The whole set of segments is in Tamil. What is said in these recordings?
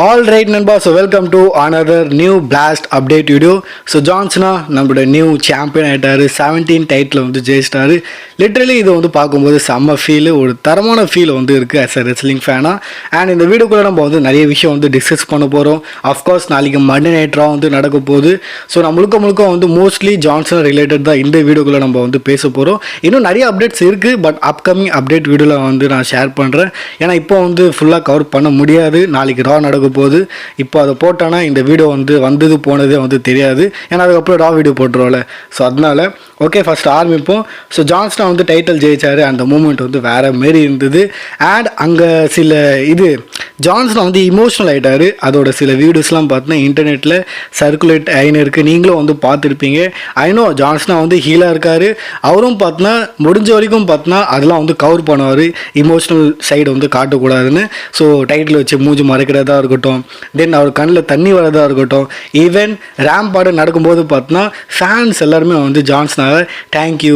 All right, Nanba. So welcome to another new blast update video. So Johnsona நம்மளோட நியூ சாம்பியன் ஆயிட்டாரு. 17 டைட்டில் வந்து ஜெயிச்சிட்டாரு. லிட்டரலி இது வந்து பார்க்கும்போது செம்ம ஃபீல், ஒரு தரமான ஃபீல் வந்து இருக்குது ஆஸ் அ ரெஸ்லிங் ஃபேனாக. அண்ட் இந்த வீடியோக்குள்ளே நம்ம வந்து நிறைய விஷயம் வந்து டிஸ்கஸ் பண்ண போகிறோம். அஃப்கோர்ஸ் நாளைக்கு மண்டே நைட்ராக வந்து நடக்க போகுது. ஸோ நான் முழுக்க வந்து மோஸ்ட்லி ஜான்சன் ரிலேட்டட் தான் இந்த வீடியோக்குள்ளே நம்ம வந்து பேச போகிறோம். இன்னும் நிறைய அப்டேட்ஸ் இருக்குது, பட் அப்கமிங் அப்டேட் வீடியோவில் வந்து நான் ஷேர் பண்ணுறேன். ஏன்னா இப்போ வந்து ஃபுல்லாக கவர் பண்ண முடியாது. நாளைக்கு ரா நடக்க போகுது. இப்போ அதை போட்டானா இந்த வீடியோ வந்து வந்தது போனதே வந்து தெரியாது. ஏன்னா அதுக்கப்புறம் ரா வீடியோ போட்டுருவோம்ல. ஸோ அதனால ஓகே, ஃபஸ்ட் ஆரம்பிப்போம். ஸோ ஜான்சனா வந்து டைட்டில் ஜெயிச்சார். அந்த மூமெண்ட் வந்து வேறு மாரி இருந்தது. அண்ட் அங்கே சில ஜான்சனா வந்து இமோஷனல் ஆகிட்டார். அதோட சில வீடியோஸ்லாம் பார்த்தீங்கன்னா இன்டர்நெட்டில் சர்க்குலேட் ஆகின்னு இருக்குது. நீங்களும் வந்து பார்த்துருப்பீங்க. ஐநோ ஜான்சனா வந்து ஹீலாக இருக்கார். அவரும் பார்த்தீங்கன்னா முடிஞ்ச வரைக்கும் பார்த்தீங்கன்னா அதெல்லாம் வந்து கவர் பண்ணுவார். இமோஷனல் சைடு வந்து காட்டக்கூடாதுன்னு. ஸோ டைட்டில் வச்சு மூஞ்சி மறைக்கிறதா இருக்கட்டும், தென் அவர் கண்ணில் தண்ணி வரதா இருக்கட்டும், ஈவன் ரேம்பாடு நடக்கும்போது பார்த்தீங்கன்னா ஃபேன்ஸ் எல்லாருமே வந்து ஜான்சனாவை தேங்க்யூ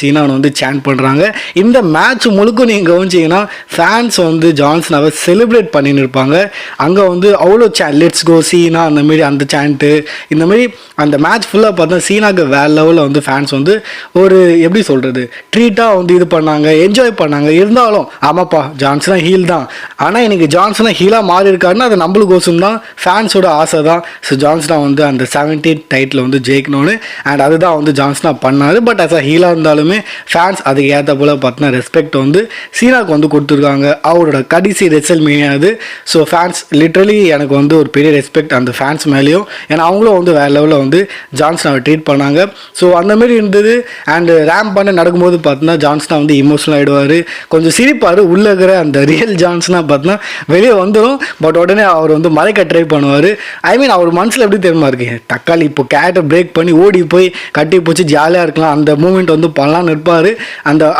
சீனா வந்து சேண்ட் பண்ணுறாங்க. இந்த மேட்ச் முழுக்க நீங்கள் கவனிச்சிங்கன்னா ஃபேன்ஸ் வந்து ஜான்சனாவை செலிப்ரேட் பண்ணின்னு இருப்பாங்க. அங்கே வந்து அவ்வளோ லெட்ஸ் கோ சீனா அந்தமாரி அந்த சேண்ட்டு, இந்தமாரி அந்த மேட்ச் ஃபுல்லாக பார்த்தா சீனாக்கு வேற லெவலில் வந்து ஃபேன்ஸ் வந்து ஒரு எப்படி சொல்கிறது ட்ரீட்டாக வந்து இது பண்ணாங்க, என்ஜாய் பண்ணாங்க. இருந்தாலும் ஆமாப்பா ஜான்சனா ஹீல் தான், ஆனால் எனக்கு ஜான்சனா ஹீலாக மாறி இருக்காருன்னா அது நம்மளுக்கோசம் தான், ஃபேன்ஸோட ஆசை தான். ஸோ ஜான்சனா வந்து அந்த 17 டைட்டில் வந்து ஜெயிக்கணும்னு, அண்ட் அதுதான் வந்து ஜான்சனா பண்ணார். பட் அஸ் அ ஹீலாக இருந்தாலுமே ஃபேன்ஸ் அதுக்கு ஏற்ற போல் பார்த்தீங்கன்னா ரெஸ்பெக்ட் வந்து சீனாக்கு வந்து கொடுத்துருக்காங்க. அவரோட கடைசி ரெசல்மேனியா அது. ஸோ ஃபேன்ஸ் லிட்ரலி எனக்கு வந்து ஒரு பெரிய ரெஸ்பெக்ட் அந்த ஃபேன்ஸ் மேலேயும். ஏன்னா அவங்களும் வந்து வேறு லெவலில் வந்து ஜான்சனாவை ட்ரீட் பண்ணாங்க. ஸோ அந்தமாரி இருந்தது. அண்ட் ரேம்ப் பண்ண நடக்கும்போது பார்த்தீங்கன்னா ஜான்சனா வந்து இமோஷனல் ஆகிடுவார், கொஞ்சம் சிரிப்பார். உள்ளே இருக்கிற அந்த ரியல் ஜான்சனா பார்த்தீங்கன்னா வெளியே வந்துடும். பட் உடனே அவர் வந்து மறைக்க ட்ரை பண்ணுவார். ஐ மீன் அவர் மனசில் எப்படி தெரியுமா இருக்கு, தக்காளி இப்போ கேட்டை பிரேக் பண்ணி ஓடி போய் கட்டி போச்சு ஜாலியாக இருக்கலாம், அந்த மூமெண்ட் வந்து பண்ணலான்னு இருப்பார்.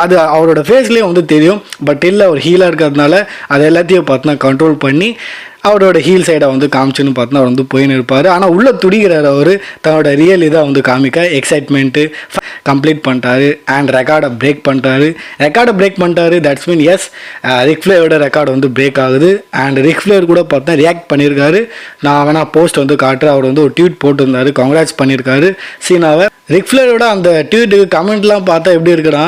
அது அவரோட ஃபேஸ்லேயே வந்து தெரியும். பட் இல்லை, அவர் ஹீலாக இருக்கிறதுனால அது எல்லாத்தையும் பார்த்தீங்கன்னா கண்ட்ரோல் பண்ணி அவரோட ஹீல் சைடை வந்து காமிச்சுன்னு பார்த்தா அவர் வந்து போயின்னு இருப்பார். ஆனால் உள்ளே துடிக்கிறார் அவர், தன்னோட ரியல் இதாக வந்து காமிக்க. எக்ஸைட்மெண்ட்டு கம்ப்ளீட் பண்ணிட்டாரு. அண்ட் ரெக்கார்டை பிரேக் பண்ணிட்டாரு. தட்ஸ் மீன் எஸ், ரிக் ஃப்ளேரோட ரெக்கார்டு வந்து பிரேக் ஆகுது. அண்ட் ரிக் ஃப்ளேர் கூட பார்த்தா ரியாக்ட் பண்ணியிருக்காரு. நான் வேணா போஸ்ட் வந்து காட்டுறேன். அவர் வந்து ஒரு ட்வீட் போட்டிருந்தாரு, கங்க்ராட்ஸ் பண்ணியிருக்காரு சீனாவை. ரிக் ஃப்ளேரோட அந்த ட்வீட்டுக்கு கமெண்ட்லாம் பார்த்தா எப்படி இருக்குன்னா,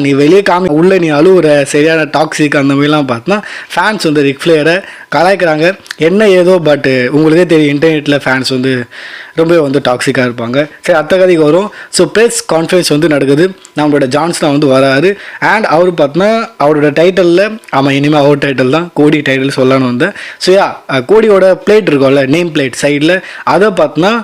நீ வெளியே உள்ளே நீ அழுவுற, சரியான டாக்ஸிக் அந்த மாதிரிலாம் பார்த்தா ஃபேன்ஸ் வந்து ரிக் ஃப்ளேரை கலாய்க்கிறாங்க. என்ன ஏதோ, பட் உங்களுக்கே தெரியும் இன்டர்நெட்டில் ஃபேன்ஸ் வந்து ரொம்ப வந்து டாக்ஸிக்காக இருப்பாங்க. சரி, அத்த கதைக்கு வரும். ஸோ ப்ரெஸ் கான்ஃபரன்ஸ் வந்து நடக்குது. நம்மளோட ஜான்சனா வந்து வராரு. அண்ட் அவர் பார்த்தோன்னா அவரோட டைட்டிலில், ஆமாம் இனிமேல் அவர் டைட்டில் தான், கோடி டைட்டில் சொல்லணும்னு வந்தேன். ஸோ கோடியோட பிளேட் இருக்கும்ல, நேம் பிளேட் சைடில், அதை பார்த்தோன்னா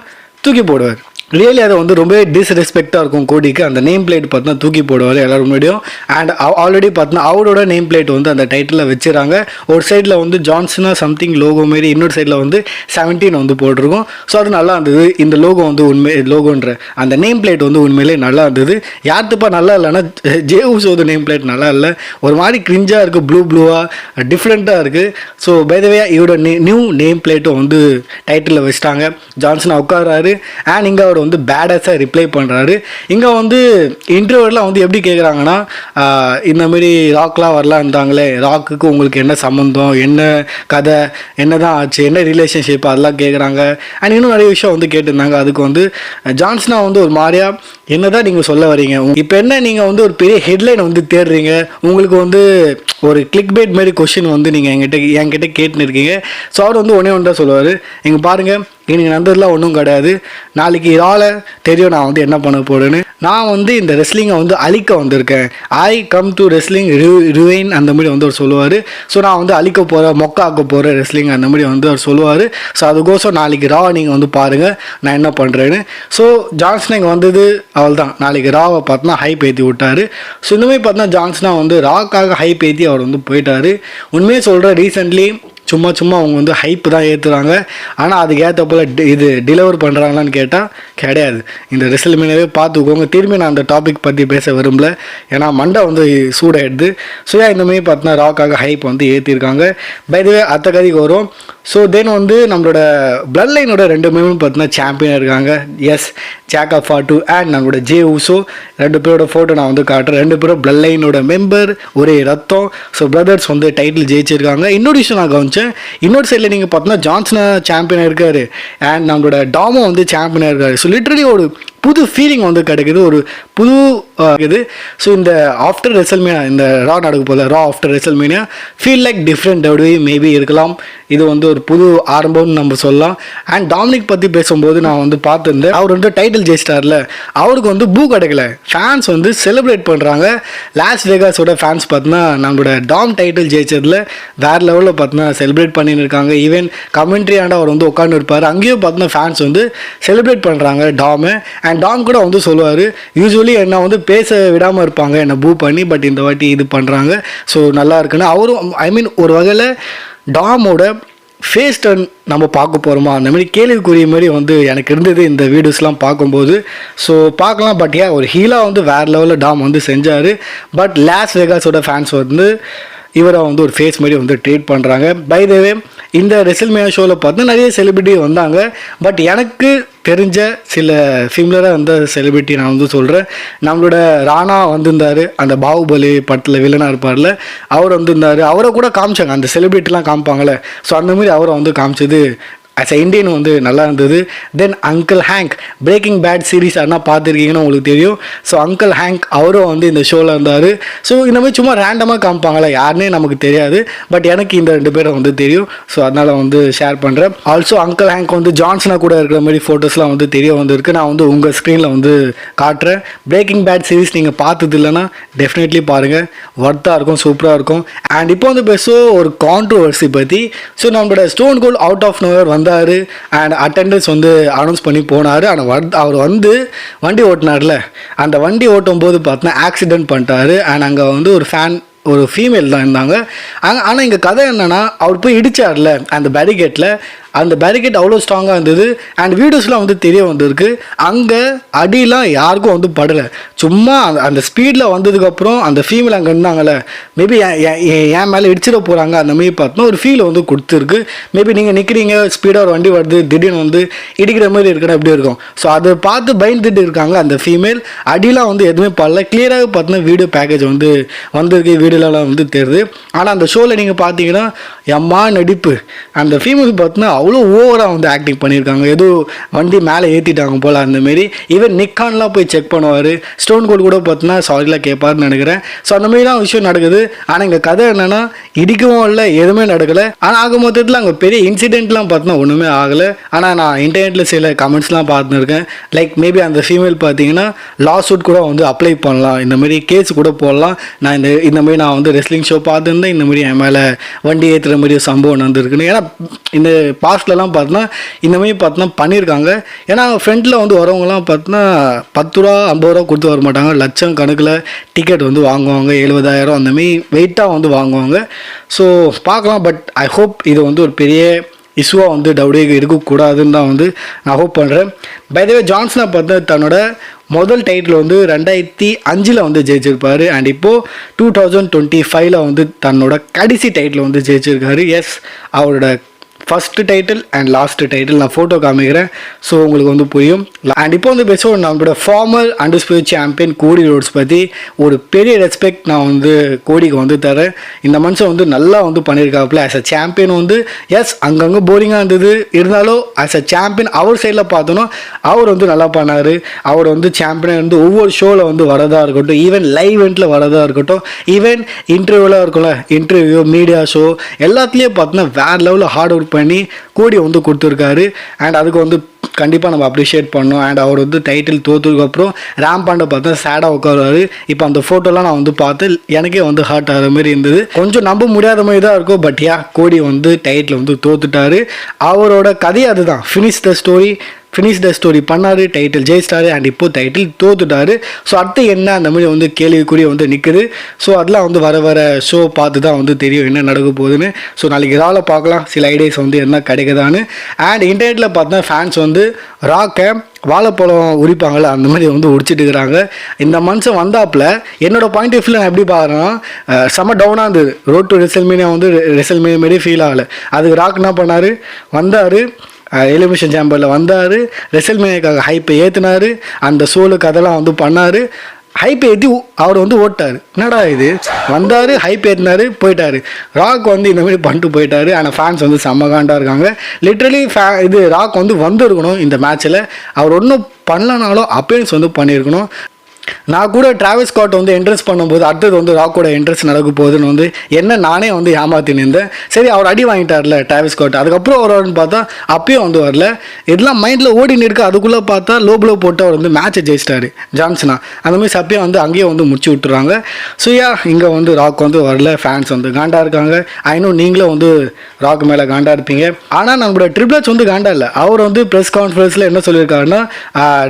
தூக்கி போடுவார். ரியலி அதை வந்து ரொம்ப டிஸ்ரெஸ்பெக்டாக இருக்கும் கோடிக்கு. அந்த நேம் பிளேட் பார்த்தீங்கன்னா தூக்கி போடுவார் எல்லாரும் முன்னாடியும். அண்ட் ஆல்ரெடி பார்த்தீங்கன்னா அவரோட நேம் பிளேட் வந்து அந்த டைட்டிலில் வச்சுறாங்க. ஒரு சைடில் வந்து ஜான்சனா சம்திங் லோகோ மாரி, இன்னொரு சைடில் வந்து 17 வந்து போட்டிருக்கும். ஸோ அது நல்லா இருந்தது. இந்த லோகோ வந்து லோகோன்ற அந்த நேம் பிளேட் வந்து உண்மையிலே நல்லா இருந்தது. யார்த்துப்பா நல்லா இல்லைன்னா ஜே உசோட நேம் பிளேட் நல்லா இல்லை, ஒரு மாதிரி கிரிஞ்சாக இருக்குது, ப்ளூவாக டிஃப்ரெண்ட்டாக இருக்குது. ஸோ பை த வே இவரோட நியூ நேம் பிளேட்டும் வந்து டைட்டிலில் வச்சுட்டாங்க. ஜான்சனா உட்காராரு. அண்ட் இங்கே வந்து பேடாஸாக ரிப்ளை பண்ணுறாரு. இங்கே வந்து இன்டர்வியூலாம் வந்து எப்படி கேட்குறாங்கன்னா, இந்தமாரி ராக்லாம் வரலாம் இருந்தாங்களே, ராக்குக்கு உங்களுக்கு என்ன சம்மந்தம், என்ன கதை, என்ன தான் ஆச்சு, என்ன ரிலேஷன்ஷிப், அதெல்லாம் கேட்குறாங்க. அண்ட் இன்னும் நிறைய விஷயம் வந்து கேட்டிருந்தாங்க. அதுக்கு வந்து ஜான்சனா வந்து ஒரு மாதிரியா என்னதான் நீங்கள் சொல்ல வரீங்க, இப்போ என்ன நீங்கள் வந்து ஒரு பெரிய ஹெட்லைன் வந்து தேடுறீங்க, உங்களுக்கு வந்து ஒரு கிளிக் பைட் மாதிரி கொஷின் வந்து நீங்கள் என்கிட்ட கேட்டுன்னு இருக்கீங்க. ஸோ அவர் வந்து ஒன்றே தான் சொல்லுவார், இங்கே பாருங்கள் எனக்கு நடந்ததுலாம் ஒன்றும் கிடையாது, நாளைக்கு இதால் தெரியும் நான் வந்து என்ன பண்ண போகிறேன்னு. நான் வந்து இந்த ரெஸ்லிங்கை வந்து அழிக்க வந்திருக்கேன். ஐ கம் டு ரெஸ்லிங் ரிவைன் அந்த மாதிரி வந்து அவர் சொல்லுவார். ஸோ நான் வந்து அழிக்க போகிறேன், மொக்காக்க போகிறேன் ரெஸ்லிங் அந்த மாதிரி வந்து அவர் சொல்லுவார். ஸோ அதுக்கோசம் நாளைக்கு ரா நீங்கள் வந்து பாருங்கள் நான் என்ன பண்ணுறேன்னு. ஸோ ஜான்சனா இங்கே வந்தது அவள் தான், நாளைக்கு ராவை பார்த்தோன்னா ஹைப் ஏற்றி விட்டார். ஸோ இந்த மாதிரி பார்த்தோன்னா ஜான்சனா வந்து ராக்காக ஹைப் ஏற்றி அவர் வந்து போயிட்டார். உண்மையே சொல்கிறேன், ரீசெண்ட்லி சும்மா அவங்க வந்து ஹைப் தான் ஏற்றுறாங்க. ஆனால் அதுக்கு ஏற்ற போல் இது டெலிவர் பண்ணுறாங்களான்னு கேட்டால் கிடையாது. இந்த ரெஸ்ல்மேனியாவே பார்த்துக்கோங்க. திரும்பி நான் அந்த டாபிக் பற்றி பேச விரும்பல, ஏன்னா மண்டை வந்து சூடாயிடுது. ஸோ இந்தமாரி பார்த்தோன்னா ராக்காக ஹைப் வந்து ஏற்றிருக்காங்க. பை தி வே அத்த கதைக்கு வரும். ஸோ தென் வந்து நம்மளோட பிளட் லைனோட 2 பேரும் பார்த்தீங்கன்னா சாம்பியனாக இருக்காங்க. எஸ், ஜாக்கா ஃபாட்டு அண்ட் நம்மளோட ஜே உசோ 2 பேரோட ஃபோட்டோ நான் வந்து காட்டுறேன். 2 பேரும் பிளட் லைனோட மெம்பர், ஒரே ரத்தம். ஸோ பிரதர்ஸ் வந்து டைட்டில் ஜெயிச்சிருக்காங்க. இன்னொரு விஷயம் நான் கவனிச்சேன், நினச்சேன். இன்னொரு சைடில் நீங்கள் பார்த்தோன்னா ஜான்சனா சாம்பியனாக இருக்கார் அண்ட் நம்மளோட டாமோ வந்து சாம்பியனாக இருக்கார். ஸோ லிட்ரலி ஒரு புது ஃபீலிங் வந்து கிடைக்குது, ஒரு புது இது. ஸோ இந்த ஆஃப்டர் ரெசல்மேனியா, இந்த ரா நடக்க போல Raw after WrestleMania feel like different W maybe இருக்கலாம். இது வந்து ஒரு புது ஆரம்பம்னு நம்ம சொல்லலாம். அண்ட் டாமினிக் பற்றி பேசும்போது நான் வந்து பார்த்துருந்தேன், அவர் வந்து டைட்டில் ஜெயிச்சிட்டார்ல, அவருக்கு வந்து பூ கிடைக்கல, ஃபேன்ஸ் வந்து செலிப்ரேட் பண்ணுறாங்க. லாஸ் வேகாஸோட ஃபேன்ஸ் பார்த்தீங்கன்னா நம்மளோட டாம் டைட்டில் ஜெயிச்சதில் வேறு லெவலில் பார்த்தீங்கன்னா செலிப்ரேட் பண்ணின்னு இருக்காங்க. ஈவன் கமெண்ட்ரி ஆண்ட அவர் வந்து உட்காந்து இருப்பார், அங்கேயும் பார்த்தீங்கன்னா ஃபேன்ஸ் வந்து செலிப்ரேட் பண்ணுறாங்க டாமை. அண்ட் டாம் கூட வந்து சொல்லுவார், யூஸ்வலி என்ன வந்து பேச விடாமல் இருப்பாங்க என்னை பூ பண்ணி, பட் இந்த வாட்டி இது பண்ணுறாங்க, ஸோ நல்லா இருக்குன்னு அவரும் ஐ மீன் ஒரு வகையில் டாமோட ஃபேஸ் டர்ன் நம்ம பார்க்க போகிறோமா அந்த மாதிரி கேள்விக்குரிய மாதிரி வந்து எனக்கு இருந்தது இந்த வீடியோஸ்லாம் பார்க்கும்போது. ஸோ பார்க்கலாம். பட் ஒரு ஹீலாக வந்து வேறு லெவலில் டாம் வந்து செஞ்சார். பட் லாஸ் வேகாஸோட ஃபேன்ஸ் வந்து இவரை வந்து ஒரு ஃபேஸ் மாதிரி வந்து ட்ரீட் பண்ணுறாங்க. பை த வே இந்த ரெசல்மேனியா ஷோவில் பார்த்தா நிறைய செலிபிரிட்டி வந்தாங்க. பட் எனக்கு தெரிஞ்ச சில சிமிலராக வந்த செலிபிரிட்டி நான் வந்து சொல்கிறேன். நம்மளோட ராணா வந்திருந்தார், அந்த பாகுபலி படத்தில் வில்லனாக இருப்பார்ல, அவர் வந்திருந்தார். அவரை கூட காமிச்சாங்க, அந்த செலிபிரிட்டிலாம் காமிப்பாங்களே, ஸோ அந்த மாதிரி அவரை வந்து காமிச்சது ஆஸ் அ இண்டியன் வந்து நல்லா இருந்தது. Then uncle Hank, Breaking Bad series ஆனால் பார்த்துருக்கீங்கன்னு உங்களுக்கு தெரியும். ஸோ அங்கிள் ஹேங்க் அவரும் வந்து இந்த ஷோவில் இருந்தார். ஸோ இந்த மாதிரி சும்மா ரேண்டமாக காமிப்பாங்களே, யாருன்னே நமக்கு தெரியாது. பட் எனக்கு இந்த 2 பேரை வந்து தெரியும், ஸோ அதனால் வந்து ஷேர் பண்ணுறேன். ஆல்சோ அங்கிள் ஹேங்க் வந்து ஜான்சனா கூட இருக்கிற மாதிரி ஃபோட்டோஸ்லாம் வந்து தெரிய வந்துருக்கு. நான் வந்து உங்கள் ஸ்க்ரீனில் வந்து காட்டுறேன். பிரேக்கிங் பேட் சீரிஸ் நீங்கள் பார்த்தது இல்லைன்னா டெஃபினெட்லி பாருங்கள், ஒர்த்தாக இருக்கும், சூப்பராக இருக்கும். அண்ட் இப்போ வந்து பேசுவோம் ஒரு கான்ட்ரோவர்சி பற்றி. ஸோ நம்மளோட ஸ்டோன் கோல்ட் அவுட் ஆஃப் நோவர் வந்து அண்ட் அட்டெண்டன்ஸ் வந்து அனௌன்ஸ் பண்ணி போனார். ஆனால் அவர் வந்து வண்டி ஓட்டினார்ல, அந்த வண்டி ஓட்டும் போது பார்த்தீங்கன்னா ஆக்சிடென்ட் பண்ணிட்டாரு. அண்ட் அங்கே வந்து ஒரு ஃபீமேல் தான் இருந்தாங்க. ஆனால் இங்கே கதை என்னென்னா, அவர் போய் இடித்தார்ல அந்த பேரிகேட்டில், அந்த பேரிகேட் அவ்வளோ ஸ்ட்ராங்காக இருந்தது. அண்ட் வீடியோஸ்லாம் வந்து தெரிய வந்திருக்கு, அங்கே அடியெலாம் யாருக்கும் வந்து படலை. சும்மா அந்த ஸ்பீடில் வந்ததுக்கப்புறம் அந்த ஃபீமேல் அங்கே இருந்தாங்கல்ல, மேபி என் மேலே இடிச்சிட போகிறாங்க அந்த மாதிரி பார்த்தோன்னா ஒரு ஃபீல் வந்து கொடுத்துருக்கு. மேபி நீங்கள் நிற்கிறீங்க, ஸ்பீடாக ஒரு வண்டி வருது, திடீர்னு வந்து இடிக்கிற மாதிரி இருக்குன்னா எப்படி இருக்கும். ஸோ அதை பார்த்து பயந்துட்டு இருக்காங்க அந்த ஃபீமேல். அடியெலாம் வந்து எதுவுமே படல. கிளியராக பார்த்தோன்னா வீடியோ பேக்கேஜ் வந்து வந்திருக்கு, வீடியோலாம் வந்து தெரியுது. ஆனால் அந்த ஷோவில் நீங்கள் பார்த்தீங்கன்னா எம்மா நடிப்பு, அந்த ஃபீமேல் பார்த்தோன்னா அவ்வளோ ஓவராக வந்து ஆக்டிங் பண்ணியிருக்காங்க. ஏதோ வண்டி மேலே ஏற்றிட்டாங்க போல் அந்தமாரி. ஈவன் நிக்கான்லாம் போய் செக் பண்ணுவார், ஸ்டோன் கோல்ட் கூட பார்த்தோன்னா சாரிலாம் கேட்பாருன்னு நினைக்கிறேன். ஸோ அந்த மாதிரிலாம் விஷயம் நடக்குது. ஆனால் இங்கே கதை என்னென்னா, இடிக்கவும் இல்லை, எதுவுமே நடக்கலை. ஆனால் ஆக மொத்தத்தில் அங்கே பெரிய இன்சிடென்ட்லாம் பார்த்தோன்னா ஒன்றுமே ஆகலை. ஆனால் நான் இன்டர்நெட்டில் சில கமெண்ட்ஸ்லாம் பார்த்துருக்கேன். லைக் மேபி அந்த ஃபீமேல் பார்த்தீங்கன்னா லா சூட் கூட வந்து அப்ளை பண்ணலாம், இந்த மாதிரி கேஸ் கூட போடலாம். நான் இந்த மாதிரி நான் வந்து ரெஸ்லிங் ஷோ பார்த்துருந்தேன், இந்த மாதிரி என் மேலே வண்டி ஏற்றுற மாதிரி சம்பவம் நடந்திருக்குன்னு. ஏன்னா இந்த பாஸ்ட்லலாம் பார்த்தோன்னா இந்த மாதிரி பார்த்தோன்னா பண்ணியிருக்காங்க. ஏன்னா ஃப்ரெண்டில் வந்து வரவங்கலாம் பார்த்தோன்னா 10 ரூபா 50 ரூபா கொடுத்து வர மாட்டாங்க, லட்சம் கணக்கில் டிக்கெட் வந்து வாங்குவாங்க, 70,000 அந்தமாரி வெயிட்டாக வந்து வாங்குவாங்க. ஸோ பார்க்கலாம். பட் ஐ ஹோப் இது வந்து ஒரு பெரிய இஷ்யூவாக வந்து டபிள்யூக்கு இருக்கக்கூடாதுன்னு தான் வந்து நான் ஹோப் பண்ணுறேன். பை த வே ஜான்சனா பார்த்தா தன்னோட முதல் டைட்டில் வந்து 2005 வந்து ஜெயிச்சிருப்பார். அண்ட் இப்போது 2025 வந்து தன்னோட கடைசி டைட்டில் வந்து ஜெயிச்சிருக்காரு. எஸ், அவரோட first title and last title நான் ஃபோட்டோ காமிக்கிறேன், ஸோ உங்களுக்கு வந்து புரியும். அண்ட் இப்போ வந்து பேசுவோம் நம்மளோட ஃபார்மல் அண்டர்ஸ்பியூட் சாம்பியன் கோடி ரோட்ஸ் பற்றி. ஒரு பெரிய ரெஸ்பெக்ட் நான் வந்து கோடிக்கு வந்து தரேன். இந்த மனுஷன் வந்து நல்லா வந்து பண்ணியிருக்காப்புல. ஆஸ் அ சாம்பியன் வந்து எஸ் அங்கங்கே போரிங்காக இருந்தது, இருந்தாலும் ஆஸ் அ சாம்பியன் அவர் சைடில் பார்த்தோன்னா அவர் வந்து நல்லா பண்ணார். அவர் வந்து சாம்பியனாக இருந்து ஒவ்வொரு ஷோவில் வந்து வரதாக இருக்கட்டும், ஈவன் லைவ் இவெண்ட்டில் வரதாக இருக்கட்டும், ஈவன் இன்டர்வியூலாம் இருக்கும்ல, இன்டர்வியூ மீடியா ஷோ எல்லாத்துலேயும் பார்த்தோன்னா வேறு லெவலில் ஹார்ட் ஒர்க் பண்ணி கோடி வந்து கொடுத்துருக்காரு. அண்ட் அதுக்கு வந்து கண்டிப்பாக நம்ம அப்ரிஷியேட் பண்ணோம். அண்ட் அவர் வந்து டைட்டில் தோற்றுக்கப்புறம் ரேம்பாண்டை பார்த்தா சேடாக உட்காருவார். இப்போ அந்த ஃபோட்டோலாம் நான் வந்து பார்த்து எனக்கே வந்து ஹார்ட் ஆகிற மாதிரி இருந்தது. கொஞ்சம் நம்ப முடியாத மாதிரி தான் இருக்கும். பட் கோடி வந்து டைட்டில் வந்து தோத்துட்டாரு. அவரோட கதை அதுதான், ஃபினிஷ் த ஸ்டோரி பண்ணார், டைட்டில் ஜெயிச்சிட்டாரு. அண்ட் இப்போது டைட்டில் தோத்துட்டாரு. ஸோ அடுத்து என்ன அந்த மாதிரி வந்து கேள்விக்குரிய வந்து நிற்குது. ஸோ அதெல்லாம் வந்து வர ஷோ பார்த்து தான் வந்து தெரியும் என்ன நடக்க போகுதுன்னு. ஸோ நாளைக்கு இதால் பார்க்கலாம் சில ஐடியாஸ் வந்து என்ன கிடைக்குதான்னு. அண்ட் இன்டர்நெட்டில் பார்த்தா ஃபேன்ஸ் வந்து ராக்கை வாழைப்பழம் உரிப்பாங்கள்ல அந்த மாதிரி வந்து உடிச்சிட்டு இருக்கிறாங்க. இந்த மனுஷன் வந்தாப்புல என்னோடய பாயிண்ட் ஆஃப் வியூவில் நான் எப்படி பார்க்குறேன்னா, செம்ம டவுனாக இருந்தது. ரோட் டு ரெசல்மேனியா வந்து ரெசல்மேனியா மாரி ஃபீல் ஆகலை. அதுக்கு ராக் என்ன பண்ணார், வந்தார், எலிமினேஷன் சேம்பரில் வந்தார், ரெசல்மேனியாக்காக ஹைப்பை ஏற்றினார், அந்த ஷோலுக்கு அதெல்லாம் வந்து பண்ணார். ஹைப் ஏற்றி அவர் வந்து ஓட்டார். என்னடா இது, வந்தார் ஹைப் ஏற்றினார் போயிட்டார். ராக் வந்து இந்த மாதிரி பண்ணிட்டு போயிட்டார். ஆனால் ஃபேன்ஸ் வந்து செம்மகாண்டாக இருக்காங்க. லிட்ரலி இது ராக் வந்து வந்துருக்கணும் இந்த மேட்ச்சில். அவர் ஒன்றும் பண்ணலனாலும் அப்பீரியன்ஸ் வந்து பண்ணியிருக்கணும். நான் கூட டிராவிஸ் ஸ்காட் வந்து என்ட்ரன்ஸ் பண்ணும்போது அடுத்தது வந்து ராக்கோட என்ட்ரன்ஸ் நடக்க போகுதுன்னு வந்து நானே வந்து ஏமாற்றின்னு இருந்தேன். சரி, அவர் அடி வாங்கிட்டார்ல டிராவிஸ் ஸ்காட், அதுக்கப்புறம் வருவார்னு பார்த்தா அப்பயும் வந்து வரல. இதெல்லாம் மைண்டில் ஓடின்னு இருக்கு. அதுக்குள்ளே பார்த்தா லோ ப்ளோ போட்டு அவர் வந்து மேட்சை ஜெயிச்சிட்டாரு ஜான்சனா. அந்த மாதிரி சப்பையை வந்து அங்கேயே வந்து முடிச்சு விட்டுறாங்க. ஸோ இங்கே வந்து ராக் வந்து வரல. ஃபேன்ஸ் வந்து காண்டா இருக்காங்க. இன்னும் நீங்களும் வந்து ராக் மேலே காண்டா இருப்பீங்க. ஆனால் நம்மளோட ட்ரிபிள் எச் வந்து காண்டா இல்லை. அவர் வந்து ப்ரெஸ் கான்ஃபரன்ஸில் என்ன சொல்லியிருக்காருன்னா,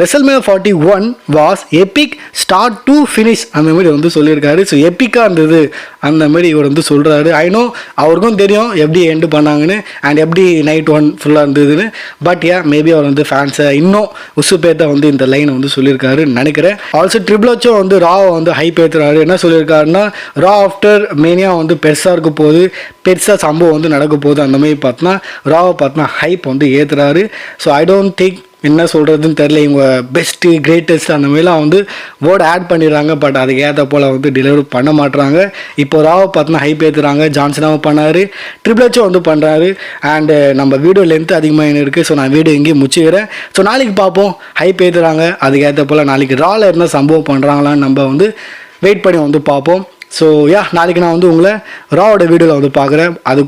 WrestleMania 41 was Epic start to finish அந்த மாதிரி வந்து சொல்லியிருக்காரு. ஸோ எப்பிக்காக இருந்தது அந்த மாதிரி இவர் வந்து சொல்கிறாரு. ஐநோ அவருக்கும் தெரியும் எப்படி எண்டு பண்ணாங்கன்னு அண்ட் எப்படி நைட் 1 ஃபுல்லாக இருந்ததுன்னு. பட் மேபி அவர் வந்து ஃபேன்ஸை இன்னும் உசுப்பேத்த வந்து இந்த லைனை வந்து சொல்லியிருக்காருன்னு நினைக்கிறேன். ஆல்சோ ட்ரிபிள் எச்சும் வந்து ராவை வந்து ஹைப் ஏற்றுறாரு. என்ன சொல்லியிருக்காருன்னா, ரா ஆஃப்டர் மேனியா வந்து பெருசாக இருக்க போகுது, பெருசாக சம்பவம் வந்து நடக்க போகுது. அந்த மாதிரி பார்த்தோன்னா ராவை பார்த்தோன்னா ஹைப் வந்து ஏற்றுறாரு. ஸோ ஐ டோன்ட் திங்க் என்ன சொல்கிறதுன்னு தெரில. இவங்க பெஸ்ட்டு கிரேட்டஸ்ட் அந்த மாதிரிலாம் வந்து வேர்டு ஆட் பண்ணிடுறாங்க. பட் அதுக்கு ஏற்ற போல் வந்து டெலிவரி பண்ண மாட்டுறாங்க. இப்போ ராவை பார்த்தோன்னா ஹைப் ஏற்றுறாங்க. ஜான்சனாவும் பண்ணார், ட்ரிபிள் எச்சும் வந்து பண்ணுறாரு. அண்டு நம்ம வீடியோ லென்த்து அதிகமாக இருக்குது. ஸோ நான் வீடியோ எங்கேயும் முடிச்சுக்கிறேன். ஸோ நாளைக்கு பார்ப்போம். ஹைப் ஏற்றுறாங்க, அதுக்கு ஏற்ற போல் நாளைக்கு ராவில் என்ன சம்பவம் பண்ணுறாங்களான்னு நம்ம வந்து வெயிட் பண்ணி வந்து பார்ப்போம். ஸோ நாளைக்கு நான் வந்து உங்களை ராவோட வீடியோவில் வந்து பார்க்குறேன். அது